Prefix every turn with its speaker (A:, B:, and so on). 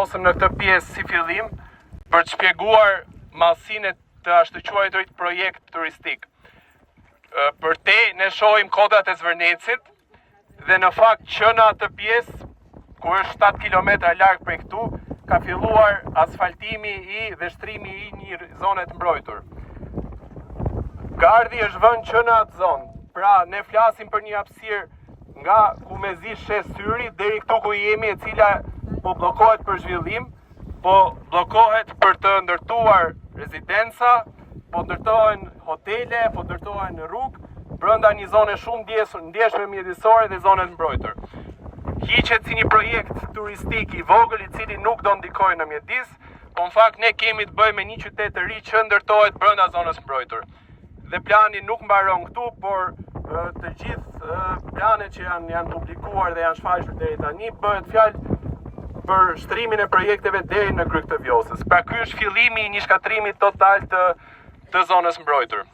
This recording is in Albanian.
A: Ose në këtë pjesë si fillim për të shpjeguar mallësinë të ashtu quajturit projekt turistik. Për te ne shohim kodat e Zvërnecit dhe në fakt që në atë pjesë ku është 7 km larg prej këtu ka filluar asfaltimi dhe shtrimi i një zone të mbrojtur. Gardi është vënë që në atë zonë. Pra ne flasim për një hapësirë nga Kumezi Shes Syri deri këtu ku jemi, e cila po bllokohet për zhvillim, po bllokohet për të ndërtuar rezidenca, po ndërtohen hotele, po ndërtohen rrugë brenda një zone shumë ndjeshme mjedisore dhe zone të mbrojtur. Hiqet si një projekt turistik i vogël i cili nuk do ndikojë në mjedis, po në fakt ne kemi të bëjmë me një qytet të ri që ndërtohet brenda zonës mbrojtur. Dhe plani nuk mbaron këtu, por të gjithë planet që janë publikuar dhe janë shfaqur deri tani bëhet fjalë për shtrimin e projekteve deri në krye të Vjosës. Pra ky është fillimi i një shkatrimi total të zonës mbrojtur.